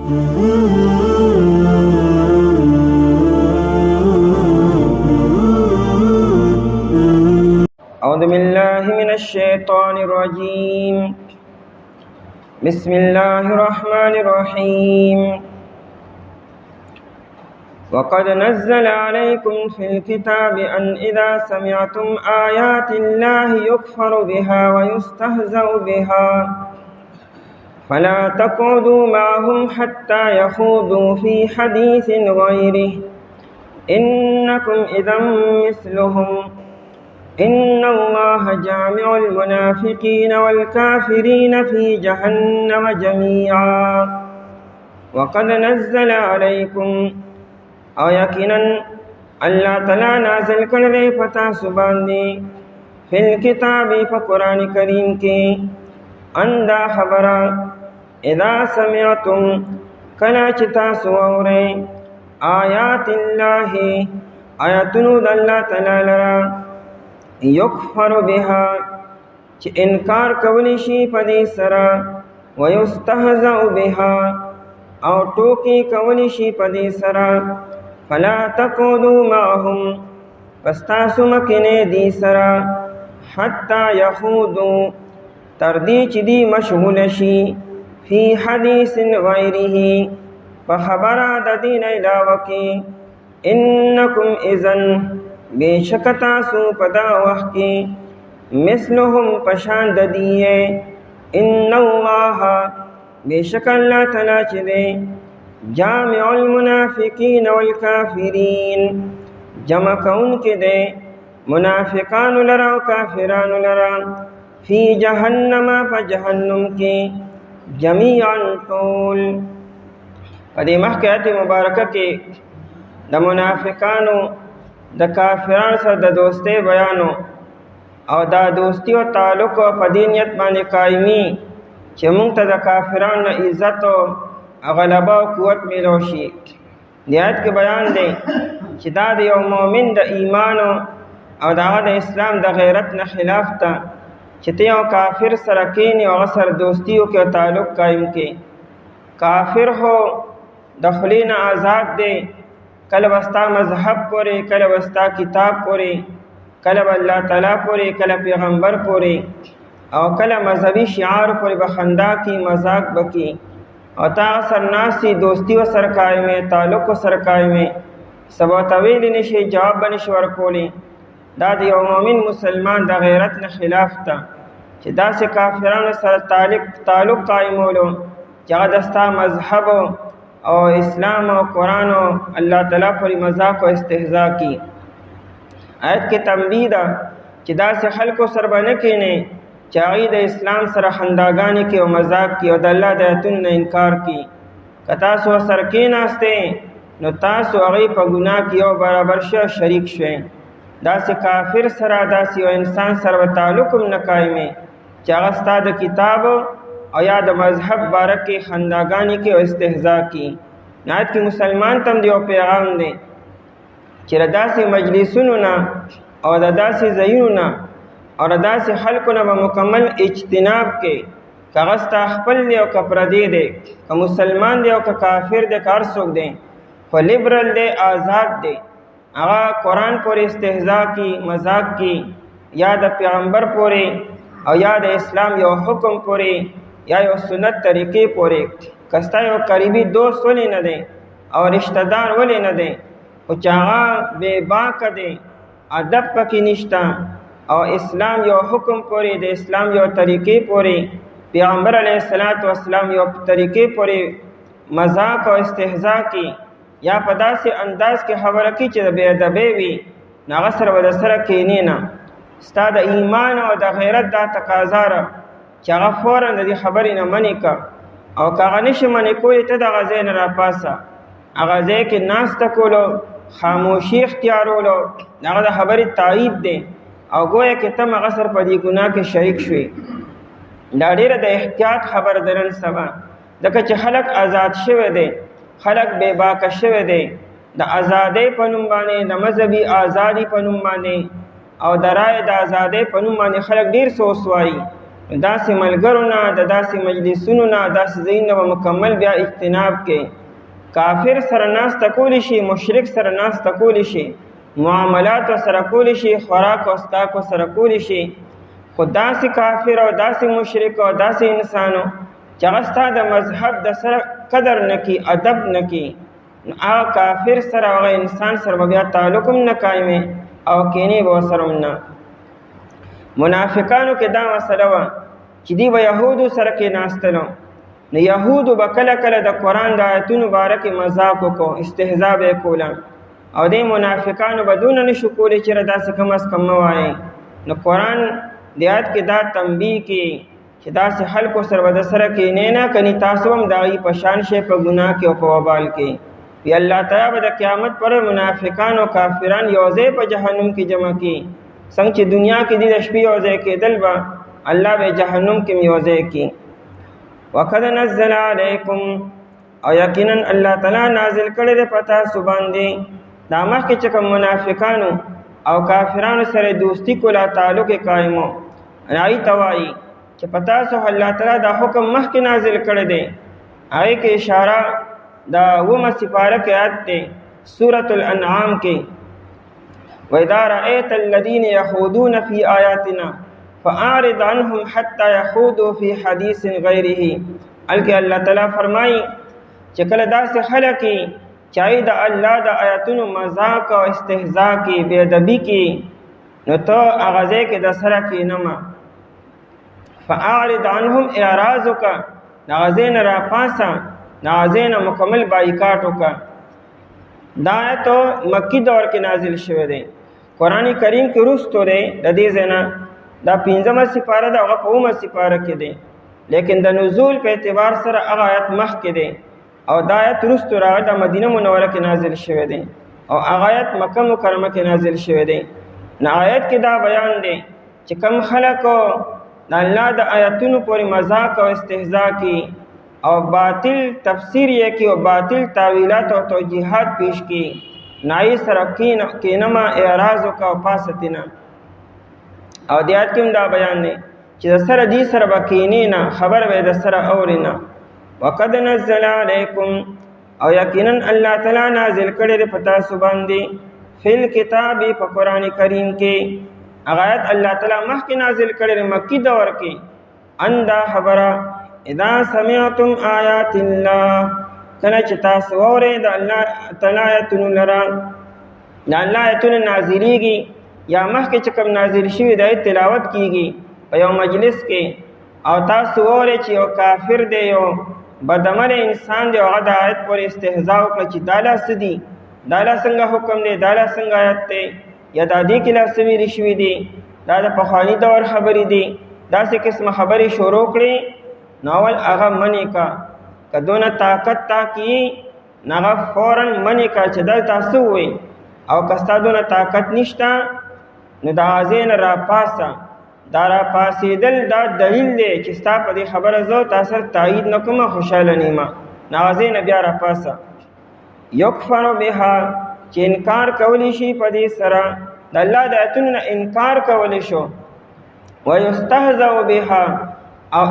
أعوذ بالله من الشيطان الرجيم بسم الله الرحمن الرحيم وقد نزل عليكم في الكتاب أن إذا سمعتم آيات الله يكفر بها ويستهزأ بها فلا تقعدوا معهم حتى يخوضوا في حديث غيره إنكم إذا مثلهم إن الله جامع المنافقين والكافرين في جهنم جميعا وقد نزل عليكم او یقینا اللہ تعالی نازل کړی پتا سبحانه فی الکتاب فقرآن کریم کې اندا خبره اذا سمعتم کلا چې تاسو اورئ آیات الله آیاتونو د الله تعالی لرا یکفر بها چې انکار کولی شي په دې سره ويستهزأ بها او ټوکی کولی شي په دې سره فلا تقعدوا معهم فاستاسو مکنه دی سرا حتی یخوضوا تردی چی دی مشغول شي فی حدیث غیره فخبر د دین علاوه کی انکم اذن بیشکتاسو پدا وقت کی مثلهم پشان د دیه ان الله بیشک اللہ تعالی چی دی جامع المنافقین والکافرین جمع کون کے دے منافقان لرا و کافران لرا فی جہنم فجہنم کے جمیعا طول ادی محکیات مبارکہ کے دا منافقانو دا کافران سر دا دوستے بیانو او دا دوستی و تعلق و پدینیت بانے قائمی چھ منگتا دا کافران نا عزت و غلبہ و قوت ملو شي دی آیت کې بیان دی چې دا د یو مؤمن د ایمان او د اسلام د غیرت نه خلاف ته چې ته یو کافر سره کینې او هغه سره دوستي وکړې او تعلق قایم کړې کافر هو د خولې نه آزاد دی کله به ستا مذهب پورې کله به ستا کتاب پورې کله به الله تعالی پورې کله پیغمبر پورې او کله مذهبي شعار پورې به خندا کړي مذاق به کړي او تا سرناسی دوستی و سرکائی میں تعلق و سرکائی میں سبا طویل نشی جواب بنش ورکولی دا دی یو مومن مسلمان دا غیرت نه خلاف تا چې دا سے کافران سر تعلق قائمولو جگہ دستا مذہب او اسلام او قرآن او اللہ تعالیٰ پر مذاق و استہزاء کی آیت کے تنبیہ دا چې دا سے خلق و سربنکینے چاہی دا اسلام سره خنداگانی کی و مذاق کی و دا اللہ دا ایتون نا انکار کی کتاسو سرکی ناستے نو تاسو اغی پا گناہ کی و برابر شو شریک شوئے دا سی کافر سره دا سی و انسان سره و تعلقم نکائمے چاہستا دا کتاب او یا دا مذہب بارکی خنداگانی کی و استحضاء کی نایت کی مسلمان تم دیو پیغام دے چر دا سی مجلسونو نا او دا سی زینو نا اور ادا سے خلق نہ مکمل اجتناب کے کاغذ خپل دے او کپردی دے کہ مسلمان دے او کہ کافر دے کار سوک دے کو لبرل دے آزاد دے آغا قرآن پر استہزاء کی مذاق کی یاد پیغمبر پورے او یاد اسلام یو حکم پورے یا یو سنت طریقے پورے کستا یو قریبی دوست ولی نہ دے اور رشتہ دار ولی نہ دے او چاہا بے باک دے ادب پکی نشتا او اسلام یو حکم پوری د اسلام یو طریقے پوری پیغمبر علیہ السلام یو طریقے پوری مذاق او استہزاء کی یا پدا سے انداز کے خبر کی چې بے ادبی وی ناغسر و دسر کینی نا ستا د ایمان او د غیرت دا تقاضا را چې هغه فورا د خبرې نه منی کا او کاغه نشه منی کوی ته د غزې نه را پاسه هغه ځای کې ناس تکولو خاموشی اختیارولو هغه د خبرې تایید دی او گویا کہ تم اغسر پا دی گناہ کے شریک شوی دا دیر دا احتیاط خبر درن سوا دکا چه خلق آزاد شوی دے خلق بے باک شوی دے دا آزادی پنم بانے دا مذہبی آزادی پنم بانے او دا رائے دا آزادی پنم بانے خلق دیر سوسوائی داسې ملګرو نه د داسې مجلسونو نه داسې ځایونو به مکمل بیا اجتناب کې. کافر سره ناسته کولی شي، مشرک سره ناسته کولی شي، معاملات سره کولی شي، خوراک او اسکاک سره کولی شي، خو داسې کافر او داسې مشرک او داسې انسانو چې هغه ستا د مذهب د سره قدر نه کي، ادب نه کي، نو هغه کافر سره هغه انسان سره به بیا تعلق هم نه قایمې او کینې به ورسره هم نه. منافقانو کې دا مسله وه چې دوی به یهودو سره کېناستلو، نو یهودو به کله کله د قرآن د آیتونو باره کې مذاق وکړو، استهزا به یې کوله، او دې منافقانو به دونه نشو کولی چې داسې کم از کم مه وایئ. نو قرآن د آیت کې دا تنبیه کې چې داسې خلکو سره به د سره کېنئ نه، کني تاسو هم د هغوی په شان شئ په ګناه کې او په وبال کې. وی الله تعالی به د قیامت پر منافقان او کافران یو ځای په جهنم کې جمع کړي، څنګه چې دنیا کې دې د شپې یو ځای کېدل به الله به جهنم کې یو ځای کړي. وقد نزل علیکم، او یقینا الله تعالی نازل کړی دی په تاسو باندې دا مخکې چې کوم منافقانو او کافرانو سره دوستی کوله، تعلق یې قایمو، هغوی ته وایي چې په تاسو الله تعالی دا حکم مخکې نازل کړی دی. هغې کې اشاره دا 9 سپاره کې آیت دی سورة الانعام کې، وَإِذَا رَأَيْتَ الَّذِينَ يَخُوضُونَ فِي آيَاتِنَا فَأَعْرِضْ عَنْهُمْ حَتَّى يَخُوضُوا فِي حَدِيثٍ غَيْرِهِ. الکه الله تعالی فرمایي چې کله داسې خلک چې هغوی د الله د آیاتونو مذاق او استهزا کې، بې ادبي کې، نو ته هغه ځای کې د سره کښېنه مه. فَأَعْرِضْ عَنْهُمْ، اعراض وکړه، د هغه ځای نه راپاسه، د هغه ځای نه مکمل بایکاټ وکړه. دا آیت مکی دور کې نازل شوی دی، قرآن کریم کې وروستو دی د دې ځای نه. دا 5مه سپاره ده، هغه په 9مه سپاره کې دی، لیکن د نزول په اعتبار سره هغه آیت مخکې دی، او دا آیت وروستو راغلی د مدینه منوره کې نازل شوی دی، او هغه آیت مکه مکرمه کې نازل شوی دی. نو آیت کې دا بیان دی چې کوم خلکو د الله د آیتونو پورې مذاق او استهزا کی او باطل تفسیر یې کی او باطل تاویلات او توجیهات پیش کی، نای سره کینما اعراض وکړه او پاستینه. او د آیت کې دا بیان دی چې د سره دې سره به کینې نه، خبر به د سره اورې نه. وقد نزل علیکم، او یقینا الله تعالی نازل کړی دی په تاسو باندې فی الکتاب، په قرآن کریم کې. هغه آیت الله تعالی مخکې نازل کړی دی مکی دور کې. ان دا خبره اذا سمعتم آیات الله، کله چې تاسو واورئ د الله تعالی آیتونو لره، د الله آیتونه نازلیږي یا مخکې چې کوم نازل شوي د آیت تلاوت کیږي په یو مجلس کې، او تاسو واورئ چې یو کافر دی، یو بدعمل انسان دی، هغه د آیت پورې استهزا وکړه چې دا لا څه دي، دا لا څنګه حکم دی، دا لا څنګه آیت دی، یا دا دې کې لا څه ویلي شوي دي، دا د پخواني دور خبرې دي، داسې قسمه خبرې شروع کړي، نو اول هغه منې کا. که دونه طاقت تا کي نو هغه فوراً منې کا چې دا تاسو ووایي، او که ستا دونه طاقت نشته نو د هغه ځای نه راپاسه. دا راپاسېدل دا دلیل دی چې ستا په دې خبره زه تا سره تایید نه کومه، خوشحاله نه یم، نو هغه ځای نه بیا راپاسه. یکفر بها، چې انکار کولی شي په دې سره، د الله د آیتونو نه انکار کولی شو. ویستهزأ بها، او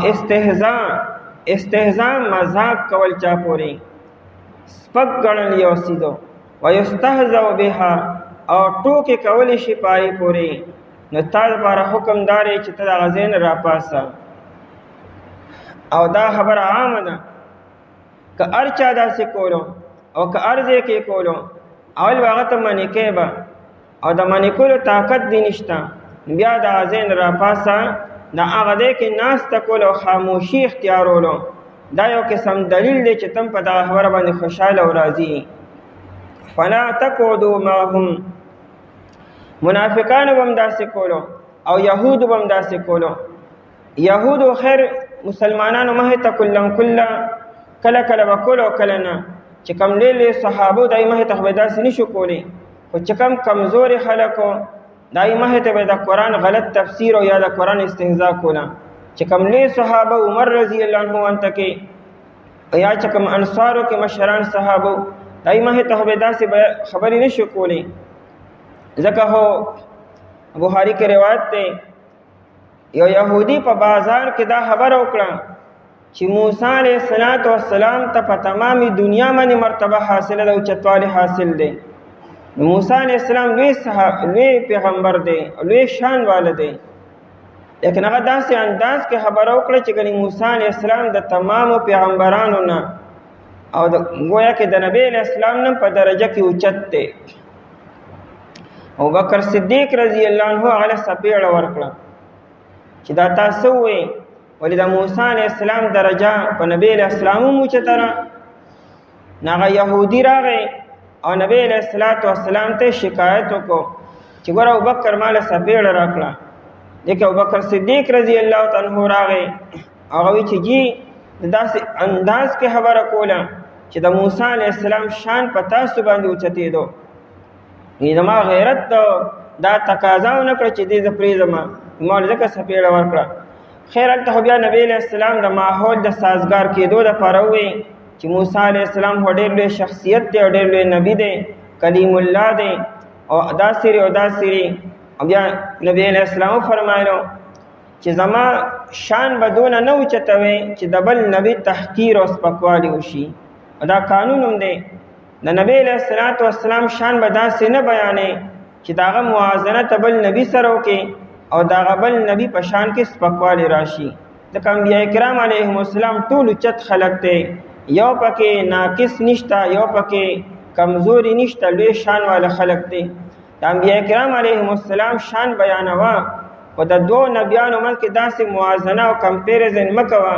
استهزاء مذاق کول چا پورې سپک ګڼل یو سیدو. ویستهزأ بها، او ټوکې کولی شي پای پورې، نو تا لپاره حکم داري چې ته د هغه ځای نه راپاسه. او دا خبره عامه ده، که هر چا داسې کولو او که هر ځای کې کولو، اول به هغه ته منې کوې به، او د منې کولو طاقت دې نشته، بیا د هغه ځای نه راپاسه. د هغه ځای کې ناسته کول او خاموشي اختیارولو، دا یو قسم دلیل دی چې تم په دغه خبره باندې خوشحاله او راضي. فلا تقعدوا معهم، منافقانو به هم داسې کولو او یهودو به هم داسې کولو. یهودو خیر مسلمانانو مخې ته کلم کله کله به کولو کله نه، چې کم لوی صحابو دای مخې ته خو به داسې نشو کولی، خو چې کم کمزوري خلکو دای مخې ته به د قرآن غلط تفسیر او یا د قرآن استهزا کوله. چې کم لوی صحابه عمر رضی الله عنه انته کې، یا چې کم انصارو کې مشران صحابو دای مخې ته به داسې خبرې نشو کولی. ځکه هو بخاری کې روایت دی یو يهودي په بازار کې دا خبر وکړه چې موسی علیه السلام ته په تمامي دنیا باندې مرتبه حاصله ده او چتوالی حاصل دی. موسی علیه السلام لوی پیغمبر دی، لوی شان والا دی، لیکن هغه داسې انداز کې خبره وکړه چې ګنې موسی علیه السلام د تمامو پیغمبرانو نه او گویا کې د نبی علیه السلام نه په درجه کې اوچت دی. ابوبکر صدیق رضی الله عنه هغه سپېړه ورکړه چې دا تاسو وې ولې د موسی علیه السلام درجه په نبی علیه السلام اوچته ده. هغه يهودي راغی او نبی علیه السلام ته شکایت وکړو چې ګوره ابوبکر ماله سپېړه راکړه. لیکن ابوبکر صدیق رضی الله عنه راغی هغه وی چې جی داسې انداز کې خبره کوله چې د موسی علیه السلام شان په تاسو باندې اوچتېدو. زما غیرت دا تقاضا ونه کړه چې دې زه پرېږدم، ما ځکه سپېړه ورکړه. خیر هلته خو بیا نبی علیه السلام د ماحول د سازګار کېدو دپاره ووایي چې موسی علیه السلام خو ډېر لوی شخصیت دی او ډېر لوی نبي دی، کلیم الله دی او دا سری او دا سری. او بیا نبی علیه السلام فرمایلو چې زما شان به دونه نه اوچتوي چې د بل نبي تحقیر او سپکوالی وشي. دا قانون هم دی د نبی علیه السلام شان به داسې نه بیانې چې د هغه موازنه ته بل نبي سره وکړي او د هغه بل نبي په شان کې سپکوالی راشي. ځکه انبیاء کرام علیهم السلام ټول اوچت خلق دی، یو پکې ناقص نشته، یو پکې کمزوري نشته، لوی شان والا خلق دی. د انبیاء کرام علیهم السلام شان بیانوه او د دوه نبیانو منځ کې داسې موازنه او کمپیریزن مه کوه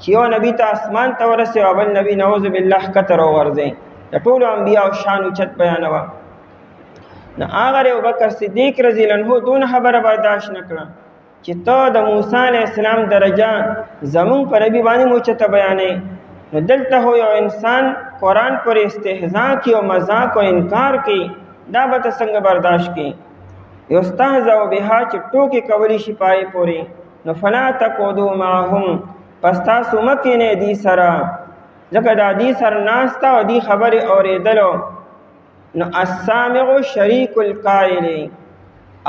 چې یو نبي ته اسمان ته ورسې او بل نبي نعوذ بالله ښکته راوغورځئ. د ټولو انبیاو شان اوچت بیانوه. نو هغه ابوبکر صدیق رضی الله عنه دونه خبره برداشت نه کړه چې ته د موسی علیه السلام درجه زمونږ په نبي باندې اوچته بیانې. نو دلته هو یو انسان قرآن پر استهزاء کی او مذاق او انکار کی، دا به ته څنګه برداشت کی؟ یستهزأ بها چې ټوکې کولی شي پای پورې. نو فلا تقعدوا معهم، پس تاسو مه کښېنئ دې سره، ځکه دا دې سره ناسته او دې خبرې اورېدلو. نو السامع شریک القائل،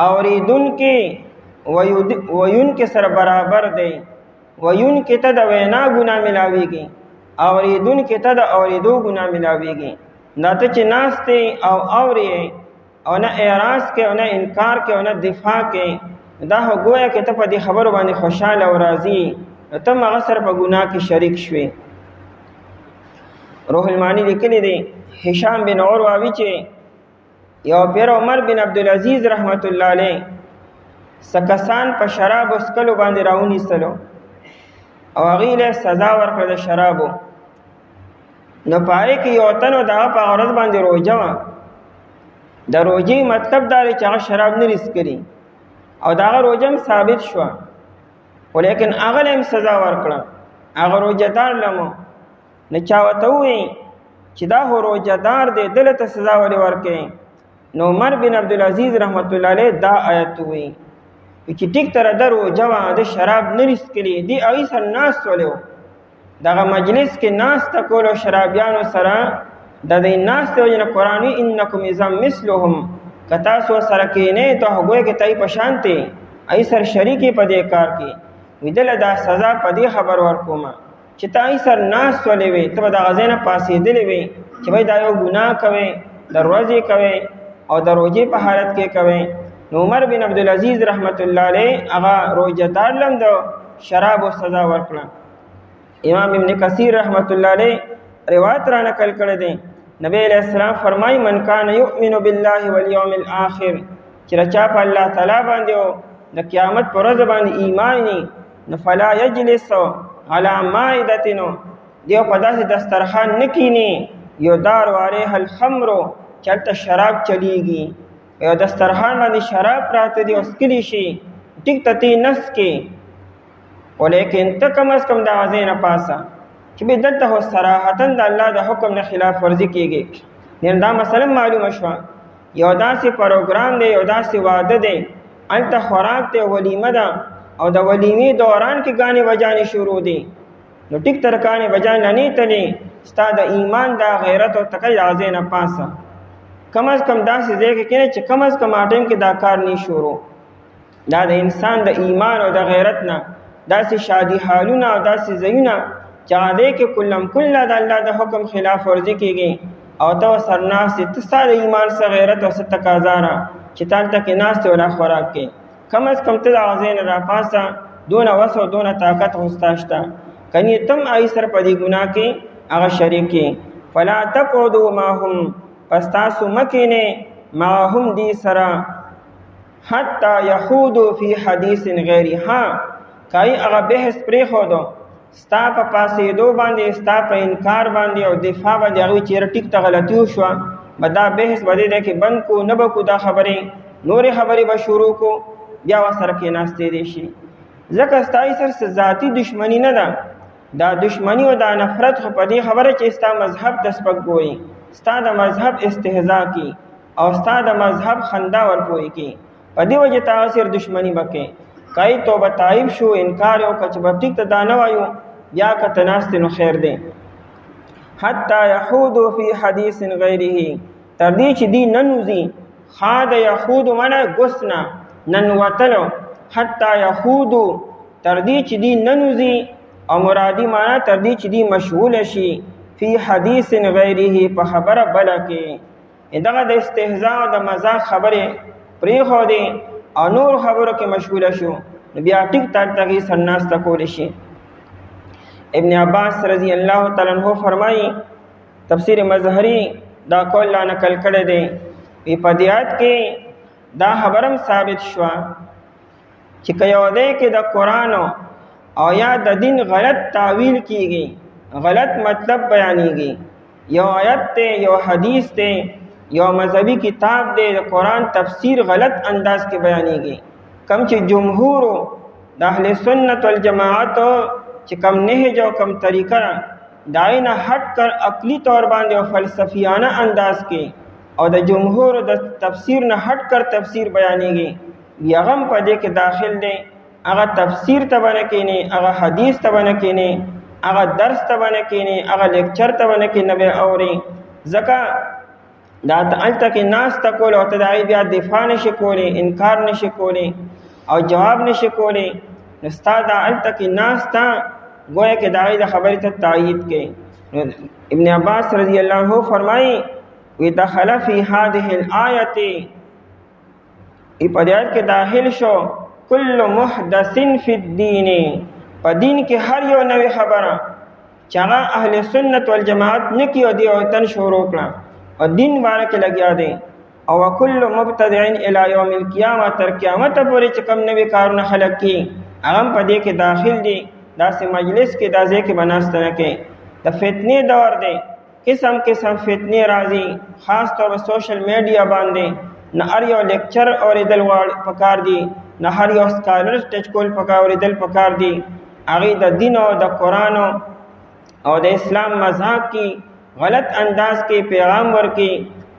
اورېدونکې ویونکې سره برابر دی. ویونکې ته د وینا ګناه ملاویږي، اورېدونکې ته د اورېدو ګناه ملاویږي. دا ته چې ناستې او اورې او نه اعراض کې او نه انکار کې او نه دفاع کې، دا خو گویا کې ته په دې خبرو باندې خوشحاله او راضي، نو ته هم هغه سره په ګناه کې شریک شوې. روح المعانی لیکلی دی هشام بن عروه وی چې یو پیر عمر بن عبدالعزیز رحمت الله علیه سکسان په شراب اسکلو باندې راونیستلو او هغې له سزا ورکړه د شرابو. نو په هغې کې یو تن و د هغه په هغه ورځ باندې روژه وه. د روژې مطلب دا دی چې هغه شراب نه څښلي او د هغه روژه هم ثابت شوه، ولیکن هغه له هم سزا ورکړه، هغه روژهدار له. نو چا ورته ووایي چې دا خو روژهدار دی، دله ته سزا ولې ورکوې؟ نو عمر بن عبدالعزیز رحمت الله علیه دا آیت ووایي چې ټیک تره ده روژه وه، د شراب نه څښلي، دې هغې سره ناست ولې و؟ دغه مجلس کې ناسته کول او شرابیانو سره د دې ناستې وجې نه قرآن وایي انکم اذا مثلهم، که تاسو سره کښېنئ ته خو ګویا کې ته یې په شان ته هغې سره شریک یې په دې کار کې. وایي دله دا سزا په دې خبر ورکومه چې ته هغې سره ناست ولې وې، ته به د هغه ځای نه پاڅېدلې وې چې بھائی دا یو ګناه کوې، د ورځې کوې او د روژې په حالت کې کوې. نو عمر بن عبدالعزیز رحمت الله علیه هغه روژهدار لم د شرابو سزا ورکړه. امام ابن کثیر رحمت الله علیه روایت را نقل کړی دی، نبی علیہ السلام فرمای من کان یؤمن بالله والیوم الاخر، چې چا په الله تعالی باندې او د قیامت پر ورځ باندې ایمان ني، نو فلا یجلس علی مائدتن، دیو په داسې دسترخوان نه کینی یدار علیها الخمر، چلته شراب چلیږي، یو دسترخوان باندې شراب پراته دی او څکلی شي، ټیک ته تی نس کې، ولیکن ته کم از کم د هغې نه پاسه چې به دلته خو صراحتا د الله د حکم نه خلاف ورزي کېږي. یعنې دا مثلا معلومه شوه یو داسې پروګرام دی، یو داسې واده دی، هلته خوراک دی، ولیمه ده او د ولیمې دوران کې ګانې بجانې شروع دي، نو ټیک تر ګانې بجانې نه تلې ستا د ایمان دا غیرت او تقی د هغې نه پاسه کم از کم داسې ځای کې کینې چې کم از کم ټایم کې دا کار نه شروع. دا د انسان د ایمان او د غیرت نه داسې شادي حالونه او داسې ځایونه چې هغه دی کې کلم کله د الله د حکم خلاف ورزي کېږي او ته سرناستې ته ستا د ایمان څه غیرت او څه تقاضا نه چې تا هلته کې ناست او را خوراک کې کم از کم ته د هغه ځای نه راپاسه دونه وس او دونه طاقت خو ستا شته کنی تم آئی سر پا دی گناہ کی اغا شریکی فلا تقعدوا معهم پس تاسو مکینے معهم دی سرا حتی یخودو فی حدیث غیری ہاں کئی اغا بحث پری خودو ستا پا پاسیدو باندی ستا پا انکار باندی او دفاع باندی اغوی چیر ٹک تا غلطیو شوا بدا بحث بدی دے کہ بند کو نبکو دا خبری نور خبری با شروع کو بیا و سر کے ناستے دیشی ځکه ستای سر ذاتی دشمنی نه ده دا دشمنی او دا نفرت خو په دې خبره چې ستا مذهب د سپکګوي ستا د مذهب استهزاء کی او ستا د مذهب خندا ورکوي کی په دې وجه تاسو دشمنی وکې کای توبه تایب شو انکار او کچبټیک ته دا نه وایو یا کتناست نو خیر دی حتی یحودو فی حدیث غیره تر دې چې دی ننوزی خاد یحود منه غسنا ننوتلو حتی یخودو تردی چی دی ننوزی او مرادی مانا تردی چی دی مشغول شی فی حدیث غیره پا خبر بلکی دغه د استهزاء او د مزاح خبره پری خو دی او نور خبرو کې مشغول شو بیا ټیک تاک تاکي سرناس تکول شي ابن عباس رضی الله تعالی عنہ فرمایي تفسیر مظهری دا قول لا نقل کړی دی په دیات کې دا خبرم ثابت شو چې کيو دی کې د قران او یا د دین غلط تعویل کیږي غلط مطلب بیانېږي یو آیت ته یو حدیث ته یو مذهبي کتاب دی د قران تفسیر غلط انداز کې بیانېږي کم چې جمهور د اهل سنت والجماعت چې کم نهج او کم طریقہ داینه ہٹ کر عقلی طور باندې او فلسفیانه انداز کې او د جمهور د تفسیر نه ہٹ کر تفسیر بیانېږي یغم په دې کې داخل دی هغه تفسیر ته باندې کینی هغه حدیث ته باندې کینی هغه درس ته باندې کینی هغه لیکچر ته باندې کینی به اوري ځکه دا الته کې ناس تکول او تداعی بیا دفاع نشي کولی انکار نشي کولی او جواب نشي کولی استاد الته کې ناس تا گویا کې داعی د خبرې ته تایید کې ابن عباس رضی الله عنه فرمایي وی دخل فی هذه الآیه په دې آیت کې داخل شو کل محدث فی الدین په دین کې هر یو نوې خبره چې هغه اهل سنت والجماعت نه کیو دی او تن شروع کړه او دین باندې کې لګیا دی او کل مبتدع الی یوم القیامه تر قیامت پورې چې کوم نوې کارونه خلق کی هغه په دې کې داخل دي داسې مجلس کې داسې کې بناستنه کې د فتنې دور دی قسم قسم فتنې راځي خاص طور په سوشل میډیا باندې نه هر یو لیکچر اوریدل پکار دی نه هر یو سکالر ټچ کول اوریدل پکار دی هغه د دین او د قران او د اسلام مذهب کی غلط انداز کې پیغام ورکی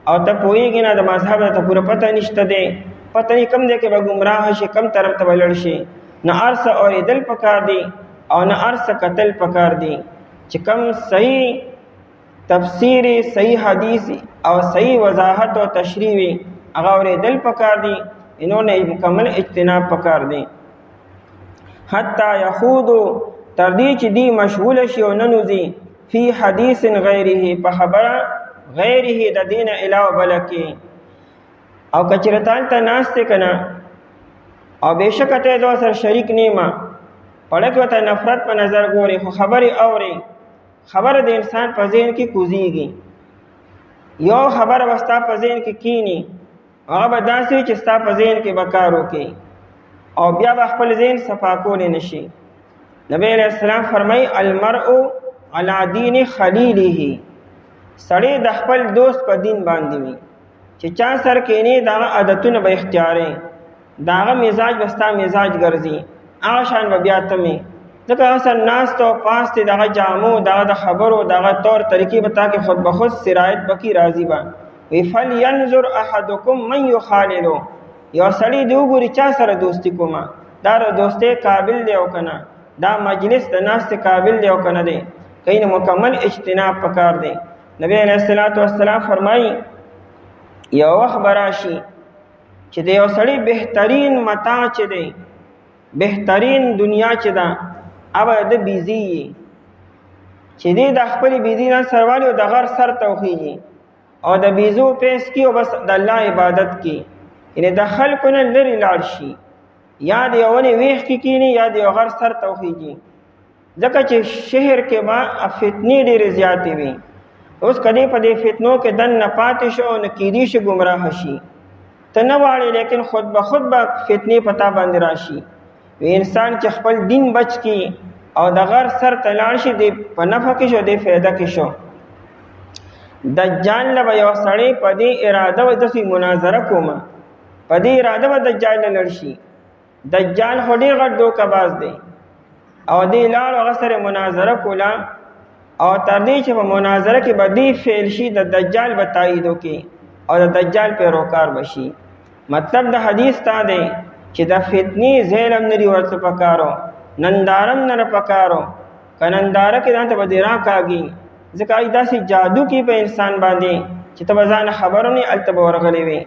او ته پوهیږي نه د مذهب ته پوره پته نشته دی پته یې کم دی کې به گمراه شي کم طرف ته ولړ شي نه ارس اوریدل پکار دی او نه ارس قتل پکار دی چې کم صحیح تفسیر صحیح حدیث او صحیح وضاحت او تشریح هغه اوریدل پکار دی انہوں مکمل اجتناب پکار دی حتی یخودو تردی چی دی مشغول شی و ننوزی فی حدیث غیره پا خبر غیره دا دین علاو بلکی او کچرتان تا ناستے کنا او بیشکتے دو سر شریک نیما پڑک و تا نفرت پا نظر گوری خو خبری اوری خبر د انسان په ذهن کې کوزیږي یو خبر وستا په ذهن کې کینی هغه به داسې چې ستا په ذهن کې بکار وکي او بیا به خپل ذهن صفا کولی نشي نبی علیہ السلام فرمای المرء علی دین خلیله سړی د خپل دوست په دین باندې وي چې چا سر کې نه دا عادتونه به اختیارې داغه مزاج بستا مزاج ګرځي هغه شان به بیا تمه ځکه اصل ناس تو پاس ته دغه جامو دغه خبرو دغه طور طریقې به تاکي خود بخود سرایت بکی راضی با وی فل ينظر احدکم من یخالل یو سړی دی وګوري چا سره دوستی کوما دا دوسته قابل دی او کنه دا مجلس د ناس ته قابل دی او کنه دی کین مکمل اجتناب پکار دی نبی علیہ الصلوۃ والسلام فرمایي یو وخت براشي چې د یو سړی بهترین متاع چې دی، بهترین دنیا چې ده هغه د بیزي چې دی د خپلې بیزي نه سروالي او د غر سر ته وخیږي او د بیزو پیس کی او بس د الله عبادت کی، یعنی د خلکو نه لرې لاړ شي، یا د یو ونې ویښ کې کینی یا د یو غر سر ته وخیږي. ځکه چې شهر کې به فتنې ډېرې زیاتې وي. اوس کدی په دې فتنو کې دننه پاتې شو او نه کیدی شي ګمراه شي، ته نه واړې لیکن خود به خود به فتنې پتا باندې راشي. وی انسان چې خپل دین بچ کی او د غر سر ته لاړ شي، دی په نفع کې شو، دی فایده کې شو. دجال له به یو سړی په دې اراده و داسې مناظره کومه، په دې اراده به دجال له لړ شي. دجال خو ډېر غټ دوکه‌باز دی او دې لاړ هغه سره مناظره کوله او تر دې چې په مناظره کې به دې فعل شي د دجال به تایید وکړي او د دجال پیروکار بشي. مطلب د حدیث تا دی چې د فتنې ځای هم نه ورته پکارو، نندارم نه پکارو، که ننداره کې ځان ته به دې راکاږي، ځکه ای داسې جادو کې په انسان باندې چې ته به ځان خبرو نه هلته به ورغلی وي.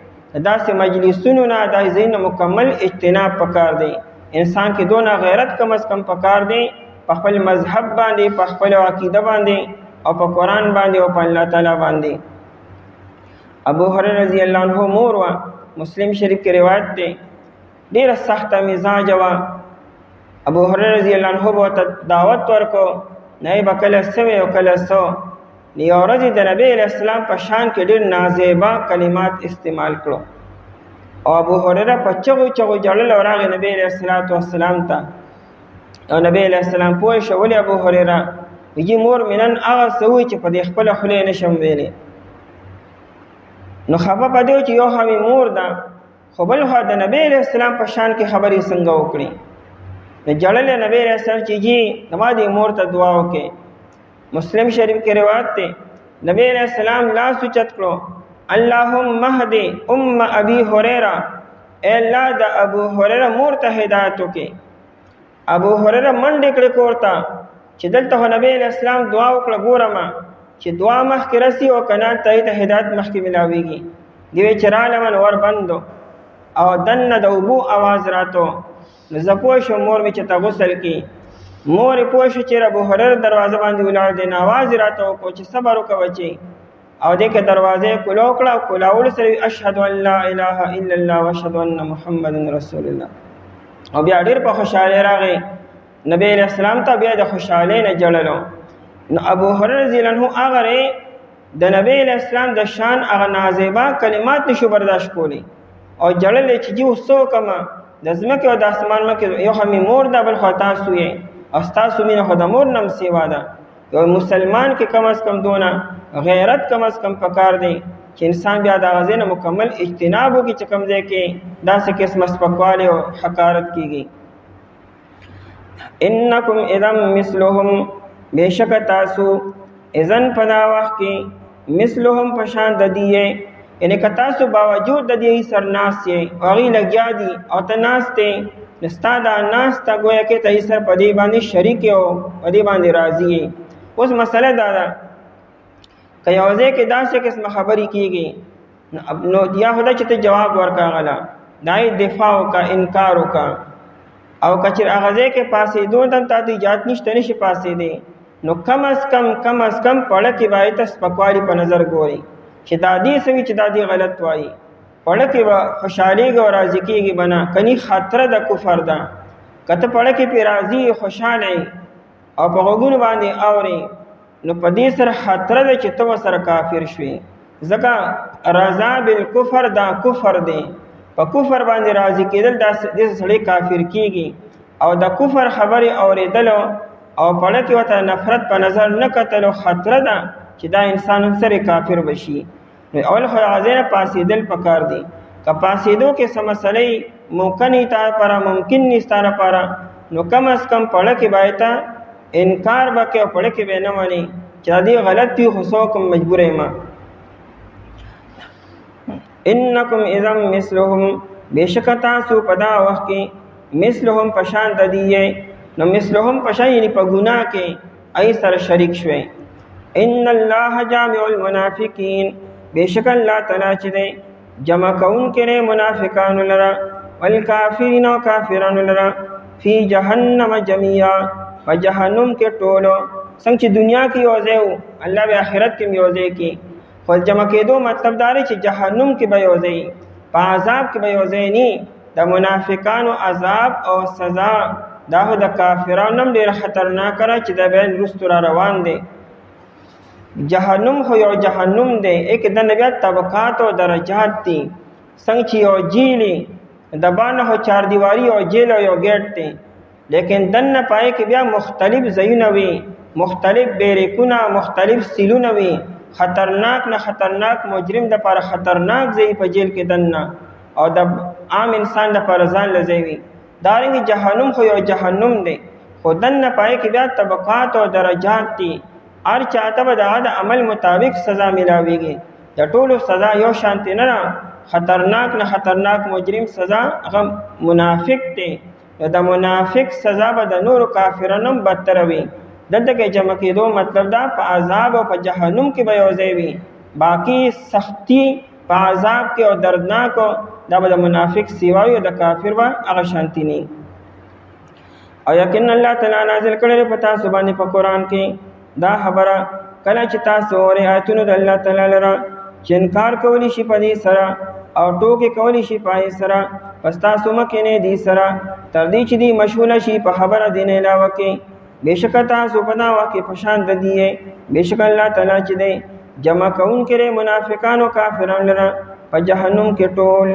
داسې مجلسونو نه داسې ځای نه مکمل اجتناب پکار دی. انسان کې دونه غیرت کم از کم پکار دی په خپل مذهب باندې، په خپل عقیده باندې او په قرآن باندې او په الله تعالی باندې. ابو هريره رضی الله عنه مور وا، مسلم شریف کې روایت دی، ډیره سخت مزاج وا. ابو هريره رضی الله عنه ته دعوت ورکو، نه به کله سوي او کله سو. یو ورځ د نبی علیہ السلام په شان کې ډېر نازیبا کلمات استعمال کړو او ابو هريره په چغو چغو جړل او راغی نبی علیہ السلام ته. او نبی علیہ السلام پوه شو ولې ابو هريره ویږي مور منن هغه سوي چې په دې خپل خولې نشم ویلې. نو خبر پدې چې یو همي مور ده، خو بل خو د نبی علیہ السلام په شان کې خبرې څنګه وکړي. نو جړل نبی علیہ السلام چې جی نماز مور ته دعا وکړي. مسلم شریف کې روایت ده، نبی علیہ السلام لاس اوچت کړو، اللهم اهدي ام ابي هريره، اے الله د ابو هريره مور ته هدایت وکړي. ابو هريره منډه کړې کوړتا چې دلته نبی علیہ السلام دعا وکړه، ګورم چې دعا مخکې رسی او کنه ته هدایت مخکې ملاويږي. دی چراله من ور بندو او دنه د ابو आवाज راتو. نو زپو شو مور می چې تا غسل کی، مور پوه شو چې ابو هريره دروازه باندې ولاړ دی، आवाज راتو کو چې صبر وکوي چې او دې کې دروازه کولو کړه کولاول سره اشهد ان لا اله الا الله واشهد ان محمد رسول الله. او بیا ډېر په خوشاله راغی نبی علیہ السلام ته، بیا د خوشاله نه جړلو. نو ابو هريره رضی الله عنه هغه د نبی علیہ السلام د شان هغه نازیبا کلمات نشو برداشت کولی او جړل چې جو سو کما د ځمکه او د اسمان مکه یو همي مور ده، بل خو تاسو یې او تاسو مینه خو د مور نم سیوا ده. یو مسلمان کې کم از کم دونه غیرت کم از کم پکار دی چې انسان بیا د غزې نه مکمل اجتناب وکړي چې کوم ځای کې داسې قسم سپکوالی او حقارت کیږي. انکم اذا مثلهم، بېشک تاسو اذن په دا وخت کې مثلهم په شان د دې یې، یعنې که تاسو باوجود د دې سر ناست یې هغوی لګیا دي او ته ناست یې، نو ستا دا ناسته ګویا کې ته سر په دې باندې شریک یې او په دې باندې راضي یې. اوس مسله دا ده که یو ځای کې داسې قسمه خبرې کېږي نو یا خو دا چې ته جواب ورکړه هغه دا یې دفاع وکړه، انکار وکړه. او که چېرې هغه ځای کې پاسېدو ته تا ته اجازت نشته نشي پاسېدی، نو کم از کم پړه کې باید ته سپکوالي په نظر ګوري چې دا دې سوي چې دا دې غلط وایي. پړه کې به خوشحالېږي او راضي کېږي به نه، کني خطره د کفر ده. که ته پړه کې پې راضي خوشحاله او په غوږونو باندې اورې، نو په دې سره خطره ده چې ته ورسره کافر شوې. ځکه رضا بالکفر دا کفر دی، په کفر باندې راضي کېدل داسې سړی کافر کېږي. او د کفر خبرې اورېدلو او پړه کې ورته نفرت په نظر نه کتلو خطره ده چې دا انسان هم سره کافر بشي. نو اول خو هغه نه پاسېدل پکار دي. که پاسېدو کې څه مسلې ممکن نه تا لپاره ممکن نه ستا لپاره، نو کم از کم پړه کې باید ته انکار وکړې او پړه کې به نه منې چې دا دې غلط وي خو څه وکړم مجبور یم. انکم اذا مثلهم، بېشکه تاسو په دا وخت کې مثلهم په شان د دې یې. نو مثلهم په شان یعنې په ګناه کې ای سره شریک شوی. ان الله جامع المنافقین، بېشکه الله تعالی چې دی جمع کون کرے منافقان لرا والکافرین و کافران لرا فی جہنم جميعا و جہنم کے ټولو څنګه چې دنیا کې یوځای وو الله به آخرت کې یوځای کی خو جمع کېدو مطلب دا دی چې جهنم کې به یوځای په عذاب کې به یوځای نه د منافقانو عذاب او سزا دا د کافرانو هم ډېر خطرناک را چې د بین رستو را روان دی جهنم خو یو جهنم دی یک د نبی طبقات او درجات دي څنګه چې یو جیلی د باندې هو چار دیواری او جیل او یو گیټ دی لیکن دنه پای کې بیا مختلف ځایونه وي مختلف بیریکونه مختلف سیلونه وي خطرناک نه خطرناک مجرم د پر خطرناک ځای په جیل کې دنه او د عام انسان د پر ځان لځوي دارنګ جهنم خو یو جهنم دی خو دنه پای کې بیا طبقات او درجات دي هر چاته به د عمل مطابق سزا ملاويږي د ټولو سزا یو شانتی نه خطرناک نه خطرناک مجرم سزا هغه منافق دی د منافق سزا به د نور کافرانو بدتر وي دلته کې جمع کېدو مطلب دا په عذاب او په جهنم کې به یوځای وي باقی سختی په عذاب کې او دردناک دا به د منافق سیوای او د کافر به هغه شانتی نه او یقینا الله تعالی نازل کړي په تاسو باندې په قران کې دا خبره کله چې تاسو اورئ آیتونه د الله تعالی لره چې انکار کولی شي په دې سره او ټوکې کولی شي په دې سره پس تاسو مکه نه دي سره تر دې چې دې مشغوله شي په خبره دین علاوه کې بشک تاسو په دا واقع پشان د دی بشک الله تعالی چې دې جمع کون کړي منافقان او کافرانو لره په جهنم کې ټول